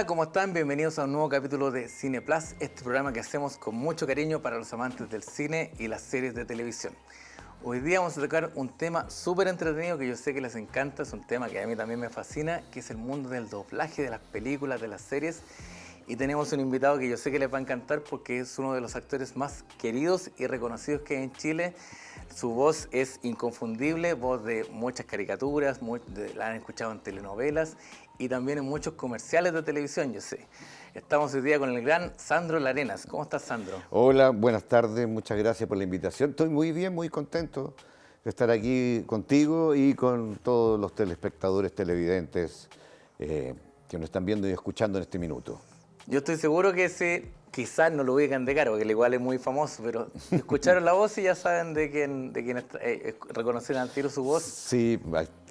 ¿cómo están? Bienvenidos a un nuevo capítulo de Cine Plus, este programa que hacemos con mucho cariño para los amantes del cine y las series de televisión. Hoy día vamos a tocar un tema súper entretenido que yo sé que les encanta, es un tema que a mí también me fascina, que es el mundo del doblaje de las películas, de las series. Y tenemos un invitado que yo sé que les va a encantar porque es uno de los actores más queridos y reconocidos que hay en Chile. Su voz es inconfundible, voz de muchas caricaturas, la han escuchado en telenovelas y también en muchos comerciales de televisión, yo sé. Estamos hoy día con el gran Sandro Larenas. ¿Cómo estás, Sandro? Hola, buenas tardes, muchas gracias por la invitación. Estoy muy bien, muy contento de estar aquí contigo y con todos los telespectadores, televidentes que nos están viendo y escuchando en este minuto. Yo estoy seguro que quizás no lo ubican de cara, porque el igual es muy famoso, pero escucharon la voz y ya saben de quién reconocieron al tiro su voz. Sí,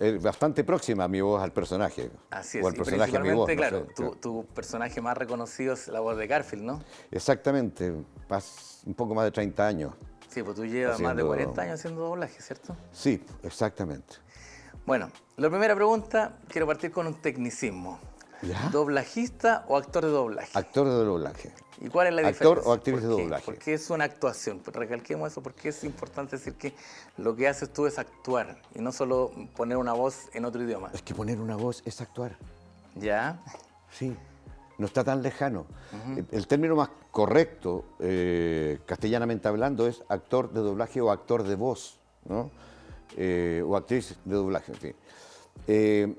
es bastante próxima a mi voz al personaje. Así es, o al y personaje a mi voz. principalmente, No claro, sé, tu personaje más reconocido es la voz de Garfield, ¿no? Exactamente, un poco más de 30 años. Sí, pues tú llevas más de 40 años haciendo doblaje, ¿cierto? Sí, exactamente. Bueno, la primera pregunta, quiero partir con un tecnicismo. ¿Ya? ¿Doblajista o actor de doblaje? Actor de doblaje. ¿Y cuál es la diferencia? Actor o actriz de doblaje. Porque es una actuación. Pues recalquemos eso, porque es importante decir que lo que haces tú es actuar y no solo poner una voz en otro idioma. Es que poner una voz es actuar. ¿Ya? Sí, no está tan lejano. El término más correcto, castellanamente hablando, es actor de doblaje o actor de voz, ¿no? O actriz de doblaje, en fin.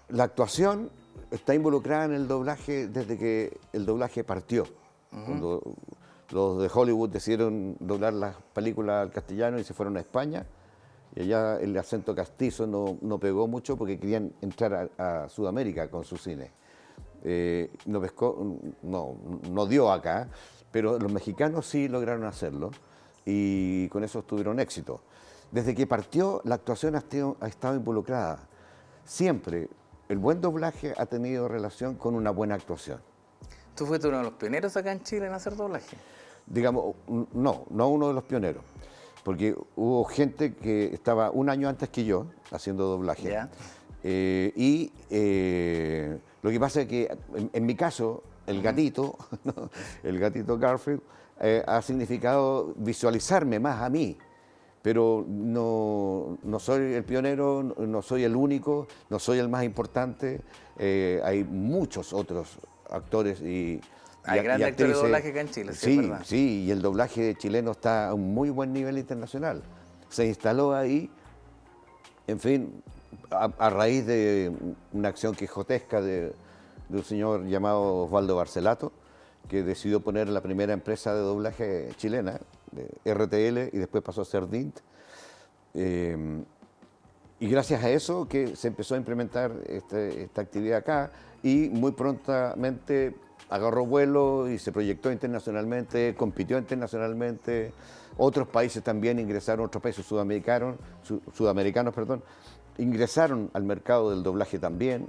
La actuación está involucrada en el doblaje desde que el doblaje partió. Cuando los de Hollywood decidieron doblar las películas al castellano y se fueron a España, y allá el acento castizo no pegó mucho porque querían entrar a Sudamérica con su cine. No dio acá, pero los mexicanos sí lograron hacerlo y con eso tuvieron éxito. Desde que partió, la actuación ha estado involucrada. Siempre el buen doblaje ha tenido relación con una buena actuación. ¿Tú fuiste uno de los pioneros acá en Chile en hacer doblaje? Digamos, no uno de los pioneros, porque hubo gente que estaba un año antes que yo haciendo doblaje. ¿Ya? Lo que pasa es que en mi caso, el gatito, ¿no? El gatito Garfield, ha significado visualizarme más a mí. Pero no soy el pionero, no soy el único, no soy el más importante. Hay muchos otros actores Hay grandes actores de doblaje acá en Chile, sí, es verdad. Sí, y el doblaje chileno está a un muy buen nivel internacional. Se instaló ahí, en fin, a raíz de una acción quijotesca de un señor llamado Osvaldo Barcelato, que decidió poner la primera empresa de doblaje chilena, de RTL, y después pasó a ser DINT. Y gracias a eso que se empezó a implementar esta actividad acá y muy prontamente agarró vuelo y se proyectó internacionalmente, compitió internacionalmente. Otros países también ingresaron, otros países sudamericanos, ingresaron al mercado del doblaje también.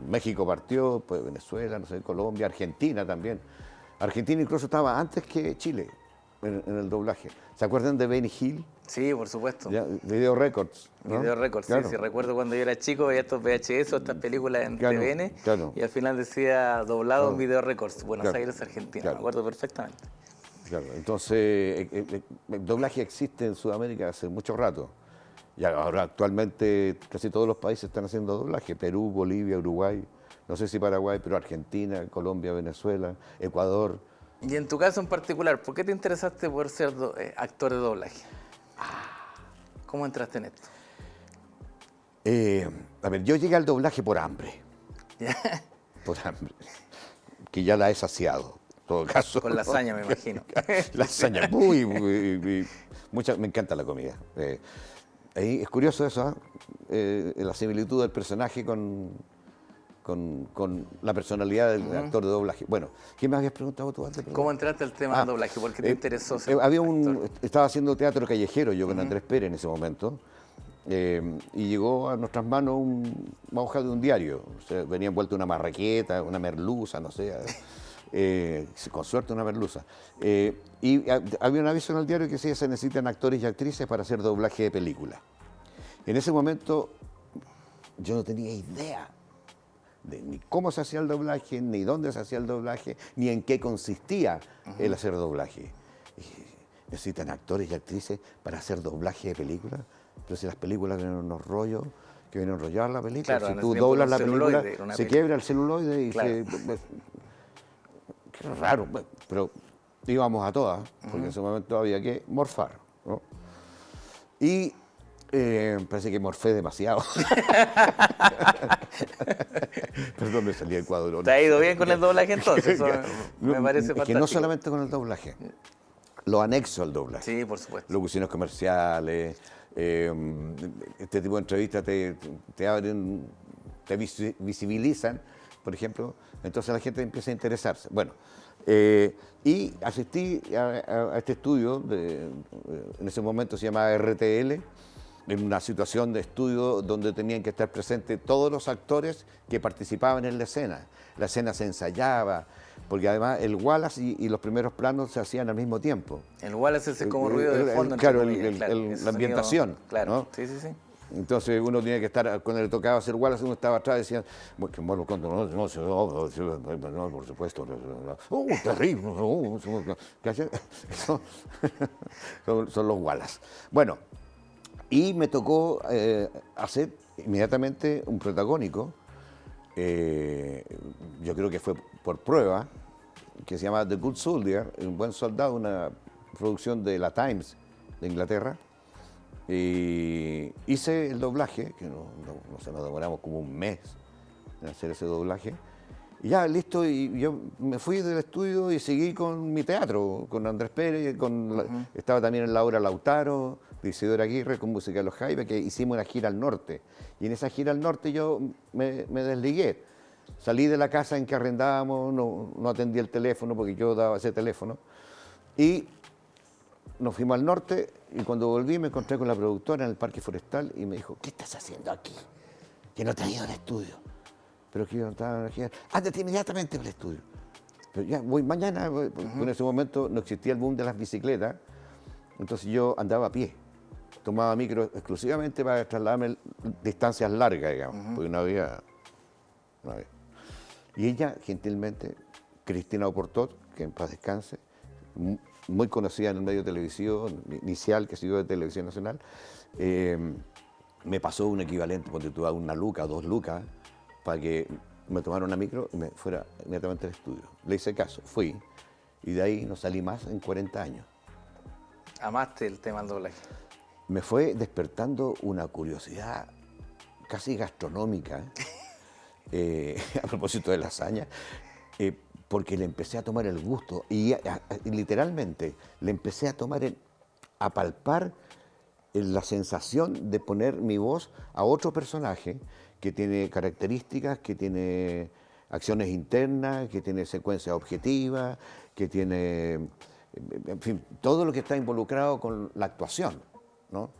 México partió, pues Venezuela, no sé, Colombia, Argentina también. Argentina incluso estaba antes que Chile en el doblaje. ¿Se acuerdan de Benny Hill? Sí, por supuesto. Ya, Video Records, ¿no? Video Records, claro. Sí. Recuerdo cuando yo era chico, veía estos VHS o estas películas en TVN y al final decía doblado en Video Records, Buenos Aires, Argentina. Me acuerdo perfectamente. Claro, entonces el doblaje existe en Sudamérica hace mucho rato. Y ahora actualmente casi todos los países están haciendo doblaje. Perú, Bolivia, Uruguay, no sé si Paraguay, pero Argentina, Colombia, Venezuela, Ecuador. Y en tu caso en particular, ¿por qué te interesaste por ser actor de doblaje? ¿Cómo entraste en esto? A ver, yo llegué al doblaje por hambre. Por hambre. Que ya la he saciado, en todo caso. Con lasaña, me imagino. Lasaña, me encanta la comida. Es curioso eso, la similitud del personaje con la personalidad del actor de doblaje. Bueno, ¿qué me habías preguntado tú antes? ¿Cómo entraste al tema del doblaje? ¿Por qué te interesó ser Estaba haciendo teatro callejero yo con Andrés Pérez en ese momento, y llegó a nuestras manos una hoja de un diario. O sea, venía envuelto una marraqueta, una merluza, no sé, con suerte una merluza. Y había un aviso en el diario que decía: se necesitan actores y actrices para hacer doblaje de película. En ese momento yo no tenía idea de ni cómo se hacía el doblaje, ni dónde se hacía el doblaje, ni en qué consistía el hacer doblaje. Y necesitan actores y actrices para hacer doblaje de películas, pero si las películas vienen unos rollos, que vienen a enrollar la película, Claro, si tú doblas la película, se quiebra el celuloide y claro. Qué raro, pero íbamos a todas, porque en ese momento había que morfar, ¿no? Y parece que morfé demasiado. Perdón, me salía el cuadro. ¿Te ha ido bien con el doblaje entonces? Eso me parece fantástico. Que no solamente con el doblaje, lo anexo al doblaje. Sí, por supuesto. Locuciones comerciales, este tipo de entrevistas te abren, te visibilizan, por ejemplo, entonces la gente empieza a interesarse. Bueno, y asistí a este estudio, en ese momento se llamaba RTL, en una situación de estudio donde tenían que estar presentes todos los actores que participaban en la escena. La escena se ensayaba, porque además el Wallace y los primeros planos se hacían al mismo tiempo. El Wallace es como ruido de fondo. Claro, la ambientación. Sonido, claro, ¿no? sí, sí, sí. Entonces uno tenía que estar, cuando le tocaba hacer Wallace, uno estaba atrás y decía, bueno, no, por supuesto, terrible, son los Wallace. Bueno, y me tocó hacer inmediatamente un protagónico, yo creo que fue por prueba, que se llama The Good Soldier, un buen soldado, una producción de la Times de Inglaterra. Y hice el doblaje, que no sé, nos demoramos como un mes en hacer ese doblaje. Y ya, listo, y yo me fui del estudio y seguí con mi teatro, con Andrés Pérez, estaba también en la obra Lautaro, de Isidora Aguirre, con música de los Jaivas, que hicimos una gira al norte. Y en esa gira al norte yo me desligué. Salí de la casa en que arrendábamos, no atendí el teléfono porque yo daba ese teléfono. Y nos fuimos al norte y cuando volví me encontré con la productora en el Parque Forestal y me dijo, ¿qué estás haciendo aquí? Que no te has ido al estudio. Pero que yo no estaba en energía. Ándate inmediatamente al estudio. Pero ya, voy mañana. En ese momento no existía el boom de las bicicletas, entonces yo andaba a pie. Tomaba micro exclusivamente para trasladarme distancias largas, digamos, porque no había. Y ella, gentilmente, Cristina Oportot, que en paz descanse, muy conocida en el medio televisivo inicial que siguió de Televisión Nacional, me pasó un equivalente, cuando tuve una luca, 2 lucas, para que me tomara una micro y me fuera inmediatamente al estudio. Le hice caso, fui, y de ahí no salí más en 40 años. ¿Amaste el tema del doblaje? Me fue despertando una curiosidad casi gastronómica, a propósito de lasaña, porque le empecé a tomar el gusto y literalmente le empecé a tomar, a palpar la sensación de poner mi voz a otro personaje que tiene características, que tiene acciones internas, que tiene secuencias objetivas, que tiene, en fin, todo lo que está involucrado con la actuación, ¿no?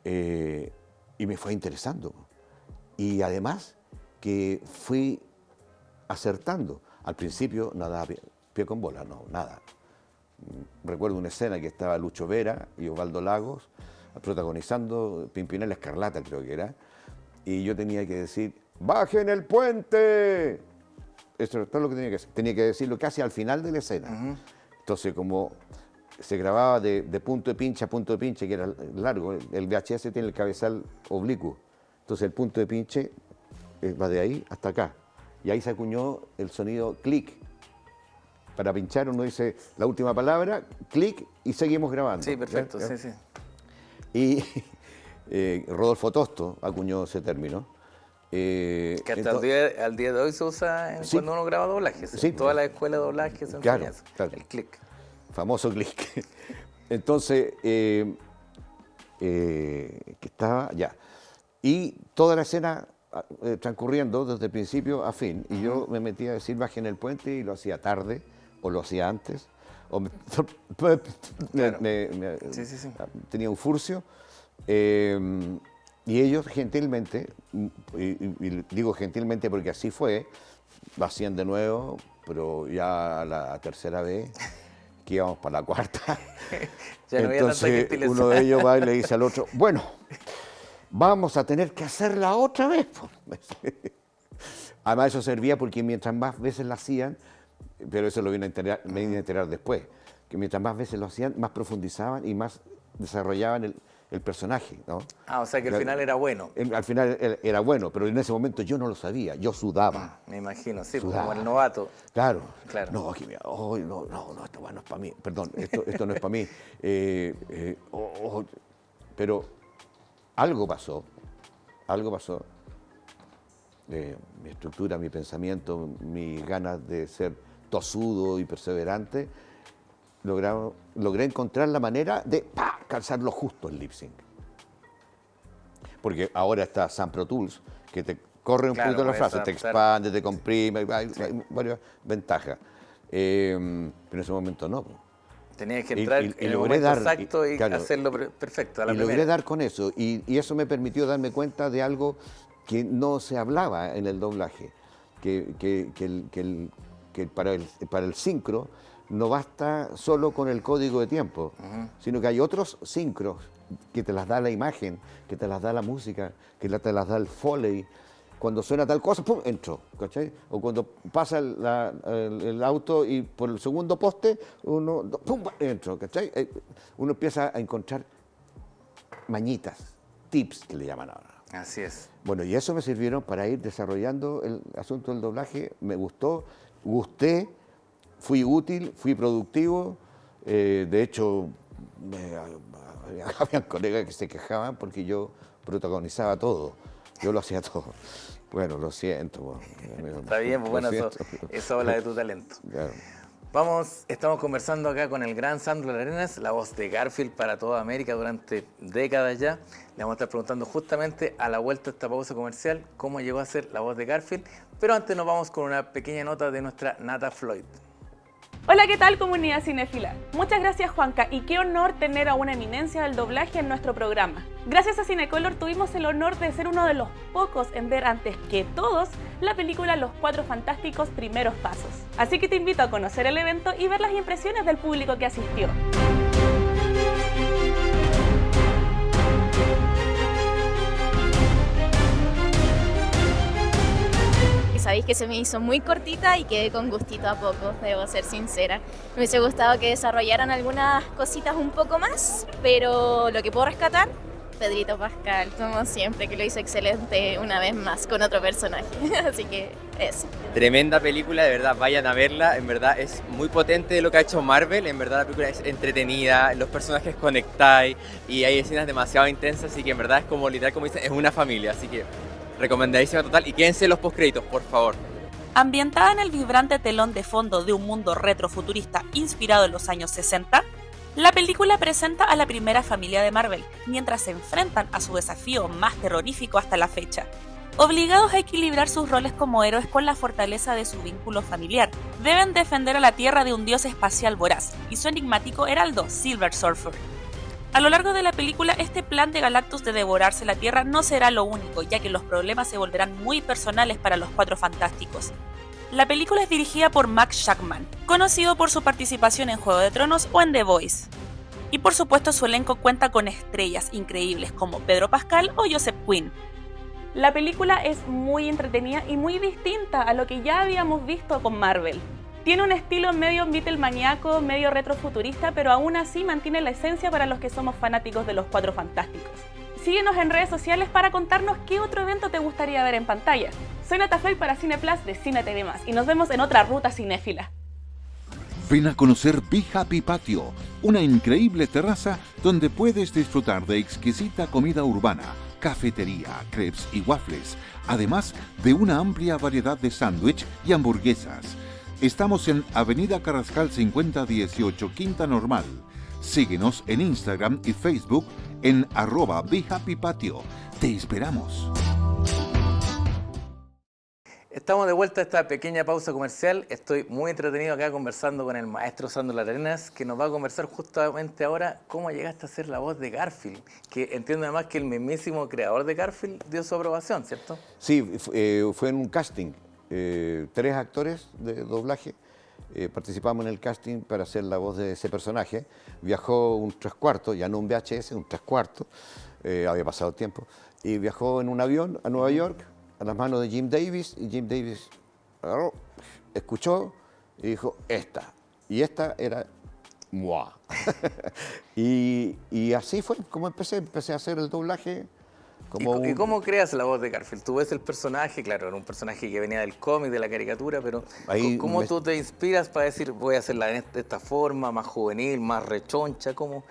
Y me fue interesando. Y además que fui acertando. Al principio nada pie con bola, no, nada. Recuerdo una escena que estaba Lucho Vera y Osvaldo Lagos protagonizando Pimpinela Escarlata, creo que era, y yo tenía que decir, ¡bajen el puente! Eso es todo lo que tenía que hacer. Tenía que decirlo casi al final de la escena. Entonces, como se grababa de punto de pinche a punto de pinche, que era largo, el VHS tiene el cabezal oblicuo. Entonces, el punto de pinche va de ahí hasta acá. Y ahí se acuñó el sonido clic. Para pinchar uno dice la última palabra, clic, y seguimos grabando. Sí, perfecto, ¿ya? Sí. Y Rodolfo Tosto acuñó ese término. Que hasta al día de hoy se usa cuando uno graba doblajes. Sí, toda la escuela de doblaje se enseña eso, el clic. Famoso clic. Entonces, que estaba ya. Y toda la escena transcurriendo desde el principio a fin. Y yo me metía a decir bajen el puente y lo hacía tarde o lo hacía antes. O tenía un furcio. Y ellos gentilmente, y digo gentilmente porque así fue, lo hacían de nuevo, pero ya la tercera vez, que íbamos para la cuarta. Ya no entonces uno de ellos va y le dice al otro, bueno, vamos a tener que hacerla otra vez. Además eso servía porque mientras más veces lo hacían, pero eso lo vine a enterar después, que mientras más veces lo hacían, más profundizaban y más desarrollaban el personaje, ¿no? O sea que al final era bueno. Al final era bueno, pero en ese momento yo no lo sabía, yo sudaba. Me imagino, sí, Sudaba. como el novato. Claro. Claro. No, aquí mira, no, esto no es para mí. Perdón, esto no es para mí. Pero algo pasó. Mi estructura, mi pensamiento, mis ganas de ser tosudo y perseverante, logré encontrar la manera de calzar lo justo el lip sync. Porque ahora está Sam Pro Tools, que te corre un poquito la frase, te expande, te comprime, hay varias ventajas. Pero en ese momento no. Tenías que entrar en el momento exacto y hacerlo perfecto. Logré dar con eso, y eso me permitió darme cuenta de algo que no se hablaba en el doblaje, que para el sincro no basta solo con el código de tiempo, sino que hay otros sincros que te las da la imagen, que te las da la música, que te las da el Foley. Cuando suena tal cosa, ¡pum!, entro, ¿cachai? O cuando pasa el auto y por el segundo poste, ¡pum!, entro, ¿cachai? Uno empieza a encontrar mañitas, tips que le llaman ahora. Así es. Bueno, y eso me sirvieron para ir desarrollando el asunto del doblaje. Me gusté, fui útil, fui productivo. De hecho, había colegas que se quejaban porque yo protagonizaba todo. Yo lo hacía todo. Bueno, lo siento. Está bien, pues bueno, eso habla de tu talento. Claro. Estamos conversando acá con el gran Sandro Larenas, la voz de Garfield para toda América durante décadas ya. Le vamos a estar preguntando justamente a la vuelta de esta pausa comercial cómo llegó a ser la voz de Garfield. Pero antes nos vamos con una pequeña nota de nuestra Nata Floyd. Hola, ¿qué tal, comunidad cinéfila? Muchas gracias, Juanca, y qué honor tener a una eminencia del doblaje en nuestro programa. Gracias a Cinecolor tuvimos el honor de ser uno de los pocos en ver antes que todos la película Los Cuatro Fantásticos Primeros Pasos. Así que te invito a conocer el evento y ver las impresiones del público que asistió. Sabéis que se me hizo muy cortita y quedé con gustito a poco, debo ser sincera. Me hubiese gustado que desarrollaran algunas cositas un poco más, pero lo que puedo rescatar, Pedrito Pascal, como siempre, que lo hizo excelente una vez más con otro personaje. Así que eso. Tremenda película, de verdad, vayan a verla. En verdad es muy potente de lo que ha hecho Marvel. En verdad la película es entretenida, los personajes conectáis y hay escenas demasiado intensas, así que en verdad es como literal, como dicen, es una familia, así que recomendadísima total. Y quédense los postcréditos, por favor. Ambientada en el vibrante telón de fondo de un mundo retrofuturista inspirado en los años 60, la película presenta a la primera familia de Marvel, mientras se enfrentan a su desafío más terrorífico hasta la fecha. Obligados a equilibrar sus roles como héroes con la fortaleza de su vínculo familiar, deben defender a la Tierra de un dios espacial voraz y su enigmático heraldo, Silver Surfer. A lo largo de la película, este plan de Galactus de devorarse la Tierra no será lo único, ya que los problemas se volverán muy personales para los Cuatro Fantásticos. La película es dirigida por Max Shackman, conocido por su participación en Juego de Tronos o en The Voice. Y por supuesto su elenco cuenta con estrellas increíbles como Pedro Pascal o Joseph Quinn. La película es muy entretenida y muy distinta a lo que ya habíamos visto con Marvel. Tiene un estilo medio Beatlemaníaco, medio retrofuturista, pero aún así mantiene la esencia para los que somos fanáticos de los Cuatro Fantásticos. Síguenos en redes sociales para contarnos qué otro evento te gustaría ver en pantalla. Soy Nata Floyd para Cineplus de Cine TV+, y nos vemos en otra ruta cinéfila. Ven a conocer Be Happy Patio, una increíble terraza donde puedes disfrutar de exquisita comida urbana, cafetería, crepes y waffles, además de una amplia variedad de sándwich y hamburguesas. Estamos en Avenida Carrascal 5018, Quinta Normal. Síguenos en Instagram y Facebook en @BeHappyPatio. Te esperamos. Estamos de vuelta a esta pequeña pausa comercial. Estoy muy entretenido acá conversando con el maestro Sandro Larenas, que nos va a conversar justamente ahora cómo llegaste a ser la voz de Garfield, que entiendo además que el mismísimo creador de Garfield dio su aprobación, ¿cierto? Sí, fue en un casting. 3 actores de doblaje participamos en el casting para hacer la voz de ese personaje. Viajó un 3/4, ya no un VHS, un 3/4, había pasado tiempo, y viajó en un avión a Nueva York a las manos de Jim Davis, y Jim Davis agarró, escuchó y dijo, esta. Y esta era moi. y así fue como empecé a hacer el doblaje. ¿Y cómo creas la voz de Garfield? Tú ves el personaje, claro, era un personaje que venía del cómic, de la caricatura, pero ¿cómo tú te inspiras para decir, voy a hacerla de esta forma, más juvenil, más rechoncha? ¿Cómo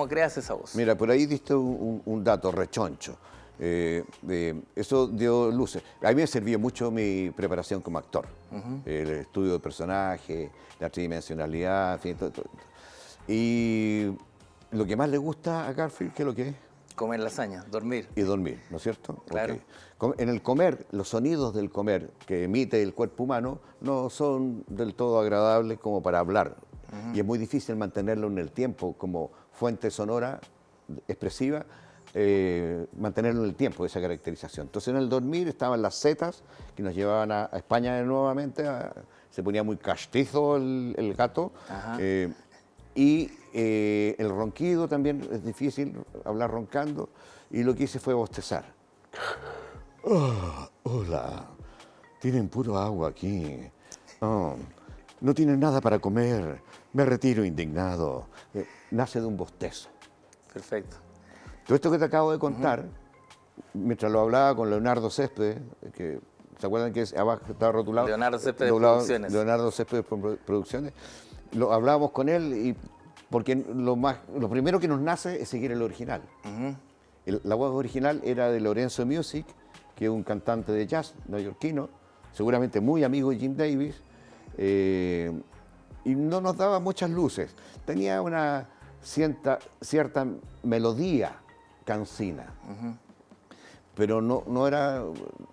creas esa voz? Mira, por ahí diste un dato, rechoncho. Eso dio luces. A mí me sirvió mucho mi preparación como actor. El estudio del personaje, la tridimensionalidad, en fin, todo. Y lo que más le gusta a Garfield, ¿qué es lo que es? Comer lasaña, dormir. Y dormir, ¿no es cierto? Claro. Okay. En el comer, los sonidos del comer que emite el cuerpo humano no son del todo agradables como para hablar. Y es muy difícil mantenerlo en el tiempo como fuente sonora expresiva, mantenerlo en el tiempo, esa caracterización. Entonces en el dormir estaban las setas que nos llevaban a España nuevamente, se ponía muy castizo el gato. Y el ronquido también es difícil, hablar roncando, y lo que hice fue bostezar. Oh, hola, tienen puro agua aquí. Oh, no tienen nada para comer, me retiro indignado. Nace de un bostezo. Perfecto. Todo esto que te acabo de contar, mientras lo hablaba con Leonardo Céspedes, que ¿se acuerdan que abajo estaba rotulado? Leonardo Céspedes Producciones. Leonardo Céspedes Producciones. Lo hablábamos con él y porque lo primero que nos nace es seguir el original. La voz original era de Lorenzo Music, que es un cantante de jazz neoyorquino, seguramente muy amigo de Jim Davis, y no nos daba muchas luces. Tenía una cierta melodía cansina, pero no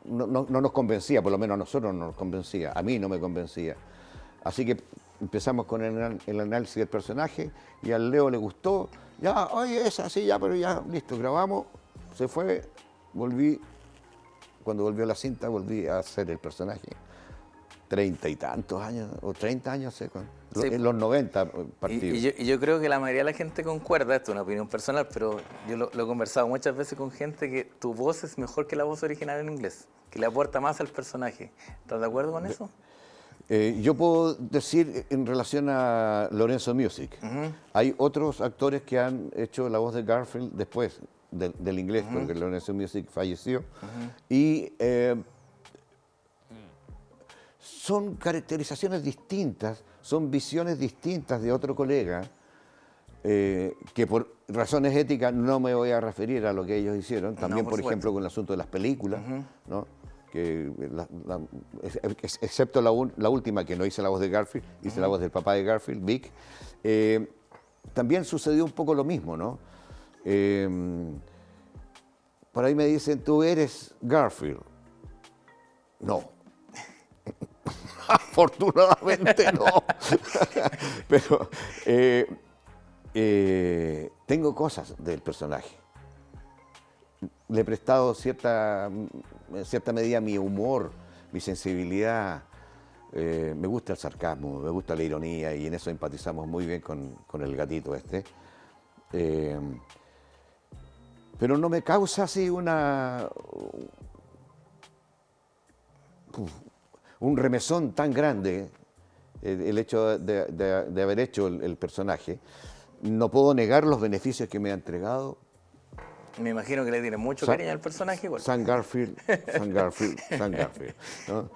nos convencía, por lo menos a nosotros no nos convencía, a mí no me convencía. Así que empezamos con el análisis del personaje y al Leo le gustó. Ya, oye, es así, ya, pero ya, listo, grabamos, se fue, cuando volvió la cinta, volví a hacer el personaje. 30 y tantos años, o 30 años, sí. En los 90 partidos. Y yo creo que la mayoría de la gente concuerda, esto es una opinión personal, pero yo lo he conversado muchas veces con gente, que tu voz es mejor que la voz original en inglés, que le aporta más al personaje. ¿Estás de acuerdo con eso? Yo puedo decir en relación a Lorenzo Music, hay otros actores que han hecho la voz de Garfield después del inglés, porque Lorenzo Music falleció, y son caracterizaciones distintas, son visiones distintas de otro colega, que por razones éticas no me voy a referir a lo que ellos hicieron, también por ejemplo con el asunto de las películas, ¿no? Que excepto la última, que no hice la voz de Garfield, hice la voz del papá de Garfield, Vic, también sucedió un poco lo mismo, ¿no? Por ahí me dicen, ¿tú eres Garfield? No. Afortunadamente no. Pero tengo cosas del personaje. Le he prestado en cierta medida mi humor, mi sensibilidad. Me gusta el sarcasmo, me gusta la ironía, y en eso empatizamos muy bien con el gatito este. Pero no me causa así un remesón tan grande el hecho de haber hecho el personaje. No puedo negar los beneficios que me ha entregado. Me imagino que le tiene mucho cariño al personaje igual. San Garfield, ¿no?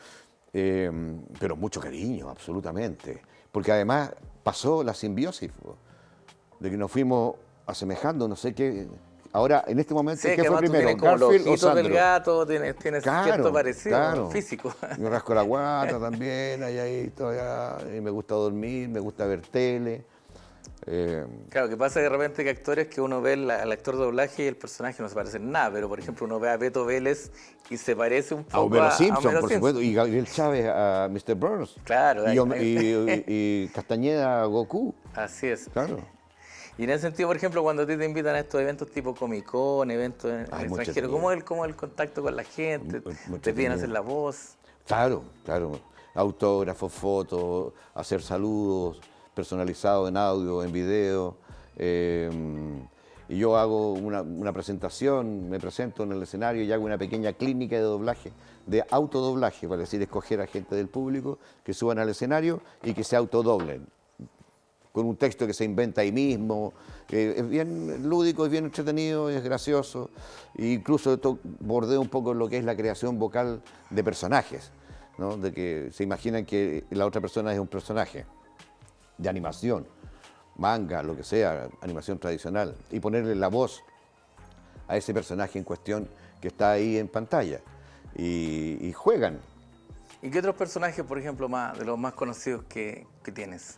Pero mucho cariño, absolutamente. Porque además pasó la simbiosis, de que nos fuimos asemejando, no sé qué. Ahora, en este momento, sí, ¿qué fue primero? ¿Garfield o Sandro? Del gato, tienes cierto parecido físico. Me rasco la guata también, ahí todavía, y me gusta dormir, me gusta ver tele. Claro, que pasa de repente que actores que uno ve al actor de doblaje y el personaje no se parecen nada, pero por ejemplo uno ve a Beto Vélez y se parece un poco a Homero Simpson, por supuesto, y Gabriel Chávez a Mr. Burns. Claro. Y Castañeda a Goku. Así es. Claro. Y en ese sentido, por ejemplo, cuando a ti te invitan a estos eventos tipo Comic-Con, eventos en el extranjero, ¿cómo es el contacto con la gente? ¿Te piden hacer la voz? Claro. Autógrafos, fotos, hacer saludos personalizados en audio, en video. y yo hago una presentación, me presento en el escenario y hago una pequeña clínica de doblaje, de autodoblaje, para decir, escoger a gente del público que suban al escenario y que se autodoblen, con un texto que se inventa ahí mismo. Es bien lúdico, es bien entretenido, es gracioso, e incluso esto bordea un poco lo que es la creación vocal de personajes, ¿no? De que se imaginan que la otra persona es un personaje de animación, manga, lo que sea, animación tradicional, y ponerle la voz a ese personaje en cuestión que está ahí en pantalla, y juegan. ¿Y qué otros personajes, por ejemplo, de los más conocidos que tienes?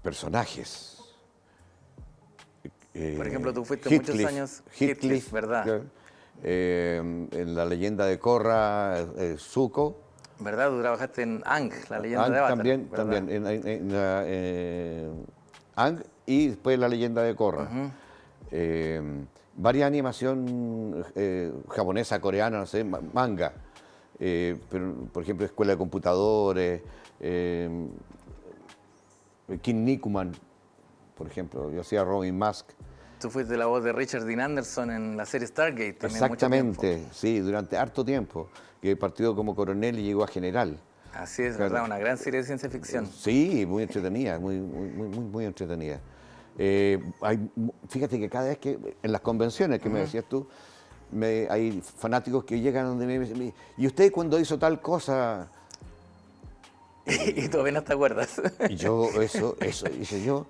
Personajes. Por ejemplo, tú fuiste Heathcliff, muchos años Heathcliff, ¿verdad? En la leyenda de Korra, Zuko. ¿Verdad? Tú trabajaste en Aang, la leyenda de Avatar. También, en Aang y después la leyenda de Korra. Varias animación japonesa, coreana, no sé, manga. Pero, por ejemplo, Escuela de Computadores, King Nikuman, por ejemplo. Yo hacía Robin Mask. Tú fuiste la voz de Richard Dean Anderson en la serie Stargate también. Exactamente, sí, durante harto tiempo, que partió como coronel y llegó a general. Así es, claro. ¿Verdad? Una gran serie de ciencia ficción. Sí, muy entretenida, muy entretenida. Fíjate que cada vez que, en las convenciones que me decías tú, hay fanáticos que llegan donde me dicen, ¿y usted cuando hizo tal cosa? Y todavía no te acuerdas. Y yo, eso, hice yo.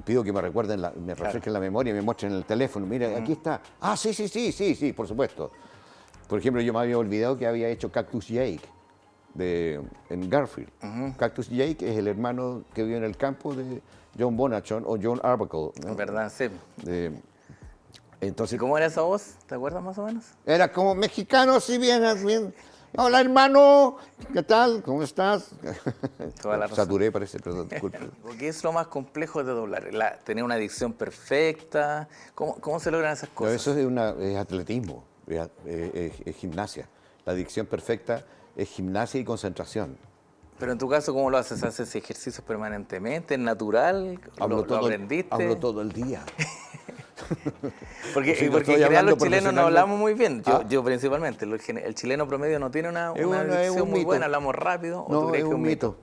Pido que me recuerden, me refresquen la memoria y me muestren el teléfono. Mira, aquí está. Ah, sí, por supuesto. Por ejemplo, yo me había olvidado que había hecho Cactus Jake en Garfield. Cactus Jake es el hermano que vive en el campo de John Bonachon o John Arbuckle, ¿no? ¿Verdad? Sí. Entonces, ¿Y cómo era esa voz? ¿Te acuerdas más o menos? Era como mexicano, si bien. Hola, hermano, ¿qué tal? ¿Cómo estás? Toda la razón. Saturé, parece, perdón, disculpe. ¿Qué es lo más complejo de doblar? ¿Tener una dicción perfecta? ¿Cómo se logran esas cosas? No, eso es atletismo, es gimnasia. La dicción perfecta es gimnasia y concentración. Pero en tu caso, ¿cómo lo haces? ¿Haces ejercicios permanentemente? ¿Es natural? ¿Lo aprendiste? Hablo todo el día. Porque en general los chilenos no hablamos muy bien, yo principalmente. El chileno promedio no tiene una dicción muy buena, hablamos rápido. ¿O tú crees que es un mito?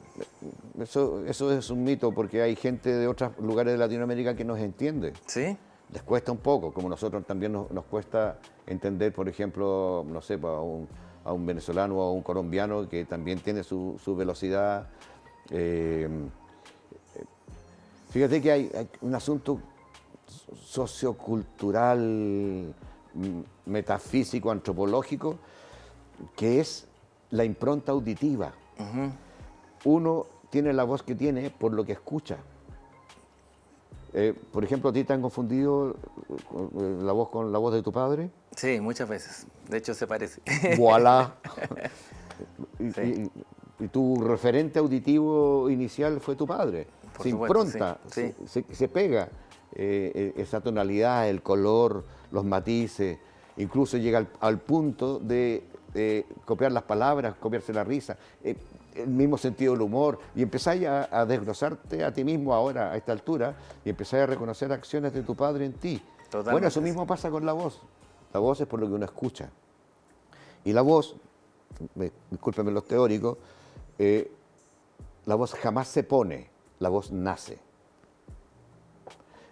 Eso es un mito, porque hay gente de otros lugares de Latinoamérica que nos entiende. ¿Sí? Les cuesta un poco, como nosotros también nos cuesta entender, por ejemplo, no sé, a un venezolano o a un colombiano que también tiene su velocidad. Fíjate que hay un asunto sociocultural, metafísico, antropológico, que es la impronta auditiva. Uno tiene la voz que tiene por lo que escucha. Por ejemplo, ¿a ti te han confundido la voz con la voz de tu padre? Sí, muchas veces. De hecho, se parece. ¡Voilá! Sí. Y tu referente auditivo inicial fue tu padre. Por se supuesto, impronta, sí. se pega. Esa tonalidad, el color, los matices, incluso llega al punto de copiar las palabras, copiarse la risa, el mismo sentido del humor, y empezáis a desglosarte a ti mismo ahora, a esta altura, y empezáis a reconocer acciones de tu padre en ti. Totalmente. Bueno, eso mismo pasa con la voz. La voz es por lo que uno escucha. Y la voz, discúlpenme los teóricos, la voz jamás se pone, la voz nace.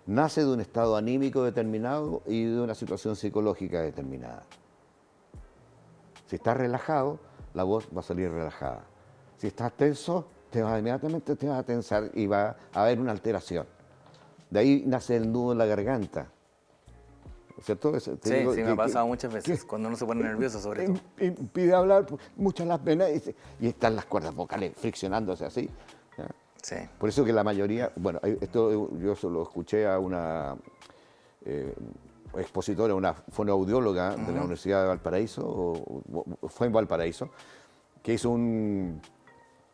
Nace de un estado anímico determinado y de una situación psicológica determinada. Si estás relajado, la voz va a salir relajada. Si estás tenso, inmediatamente te vas a tensar y va a haber una alteración. De ahí nace el nudo en la garganta. ¿Cierto? Sí, me ha pasado muchas veces, cuando uno se pone nervioso sobre todo. Impide hablar, muchas las venas y están las cuerdas vocales friccionándose así. ¿Ya? Sí. Por eso que la mayoría, bueno, esto yo se lo escuché a una expositora, una fonoaudióloga de la Universidad de Valparaíso, o fue en Valparaíso, que hizo un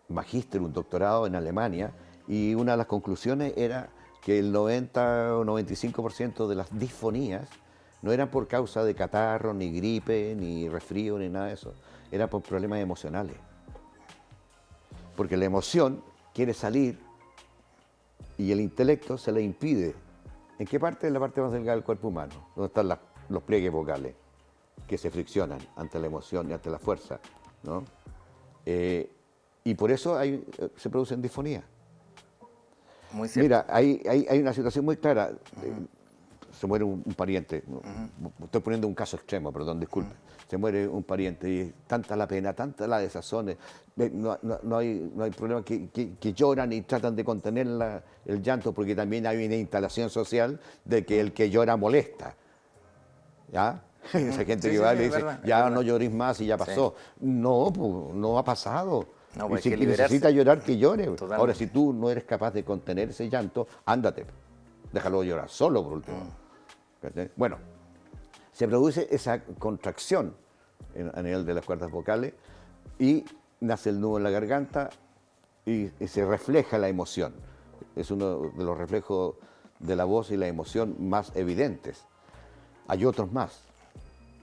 magíster, un doctorado en Alemania, y una de las conclusiones era que el 90 o 95% de las disfonías no eran por causa de catarro, ni gripe, ni resfrío, ni nada de eso, era por problemas emocionales. Porque la emoción quiere salir y el intelecto se le impide ¿En qué parte es la parte más delgada del cuerpo humano? ¿Dónde están los pliegues vocales que se friccionan ante la emoción y ante la fuerza, ¿no? Y por eso se producen disfonías. Muy cierto. Mira, hay una situación muy clara. Se muere un pariente. Estoy poniendo un caso extremo, perdón, disculpe. Se muere un pariente y tanta la pena, tanta la desazón. No hay problema que lloran y tratan de contener el llanto, porque también hay una instalación social de que el que llora molesta. ¿Ya? Esa gente que va y le dice, ya no llores más y ya pasó. Sí. No, pues, no ha pasado. No, pues y si necesita llorar, que llore. Totalmente. Ahora, si tú no eres capaz de contener ese llanto, ándate. Déjalo llorar solo, por último. Bueno, se produce esa contracción a nivel de las cuerdas vocales y nace el nudo en la garganta y se refleja la emoción. Es uno de los reflejos de la voz y la emoción más evidentes. Hay otros más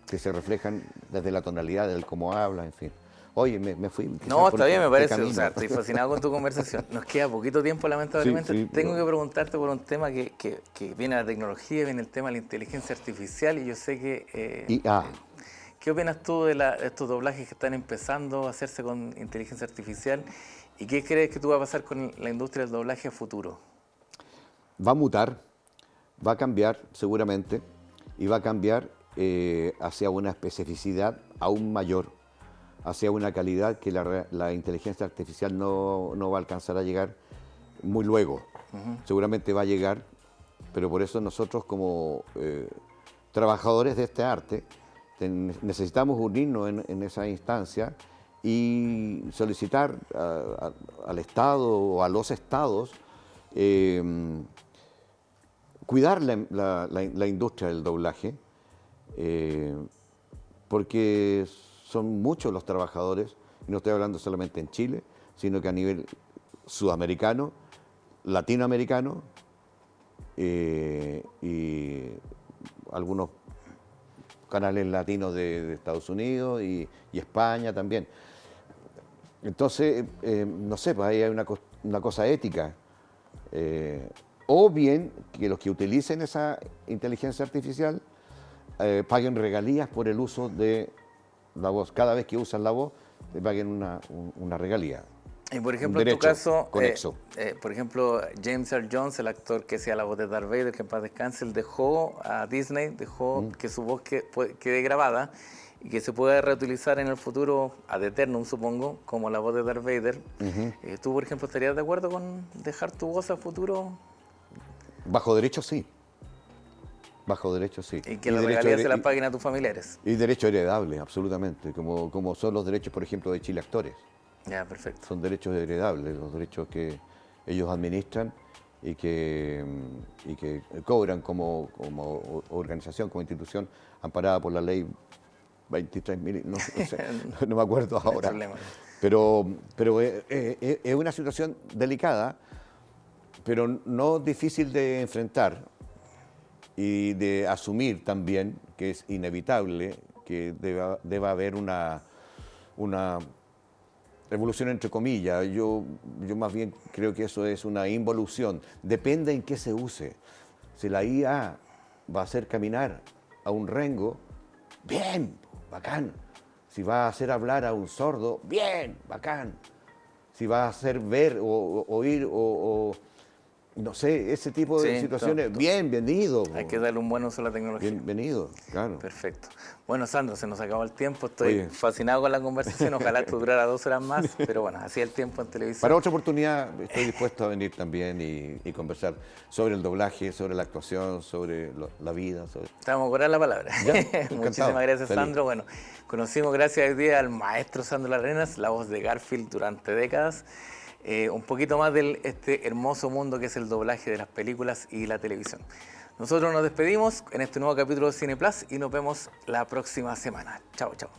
que se reflejan desde la tonalidad, del cómo habla, en fin. Oye, me fui. No, está bien, me parece. O sea, estoy fascinado con tu conversación. Nos queda poquito tiempo, lamentablemente. Sí, Tengo que preguntarte por un tema que viene a la tecnología, viene el tema de la inteligencia artificial, y yo sé que... ¿Qué opinas tú de estos doblajes que están empezando a hacerse con inteligencia artificial? ¿Y qué crees que tú va a pasar con la industria del doblaje a futuro? Va a mutar, va a cambiar seguramente, y va a cambiar hacia una especificidad aún mayor, hacia una calidad que la inteligencia artificial no va a alcanzar a llegar muy luego. Seguramente va a llegar, pero por eso nosotros como trabajadores de este arte necesitamos unirnos en esa instancia y solicitar al Estado o a los Estados cuidar la industria del doblaje, porque son muchos los trabajadores, y no estoy hablando solamente en Chile, sino que a nivel sudamericano, latinoamericano y algunos canales latinos de Estados Unidos y España también. Entonces, no sé, pues ahí hay una cosa ética. O bien que los que utilicen esa inteligencia artificial paguen regalías por el uso de la voz. Cada vez que usan la voz, le paguen una regalía. Y por ejemplo, en tu caso, por ejemplo, James Earl Jones, el actor que hacía la voz de Darth Vader, que en paz descanse, él dejó a Disney, que su voz quede grabada y que se pueda reutilizar en el futuro, ad eternum supongo, como la voz de Darth Vader. ¿Tú, por ejemplo, estarías de acuerdo con dejar tu voz a futuro? Bajo derecho, sí. Bajo derecho, sí. Y que las regalías se las paguen a tus familiares. Y derecho heredable, absolutamente, como son los derechos, por ejemplo, de Chile Actores. Ya, perfecto. Son derechos heredables, los derechos que ellos administran y que cobran como organización, como institución, amparada por la ley 23.000, no sé, no me acuerdo ahora. No hay problema. Pero es una situación delicada, pero no difícil de enfrentar y de asumir también, que es inevitable que deba haber una revolución entre comillas. Yo más bien creo que eso es una involución. Depende en qué se use. Si la IA va a hacer caminar a un rengo, bien, bacán. Si va a hacer hablar a un sordo, bien, bacán. Si va a hacer ver o oír o no sé, ese tipo de situaciones, bienvenido. Hay que darle un buen uso a la tecnología. Bienvenido, claro. Perfecto. Bueno, Sandro, se nos acabó el tiempo. Estoy fascinado con la conversación. Ojalá esto durara 2 horas más, pero bueno, así es el tiempo en televisión. Para otra oportunidad estoy dispuesto a venir también y conversar sobre el doblaje, sobre la actuación, sobre la vida. Te vamos a cobrar la palabra. Muchísimas gracias, Sandro. Bueno, conocimos gracias hoy día al maestro Sandro Larrenas, la voz de Garfield durante décadas. Un poquito más de este hermoso mundo que es el doblaje de las películas y la televisión. Nosotros nos despedimos en este nuevo capítulo de Cine Plus y nos vemos la próxima semana. Chao, chao.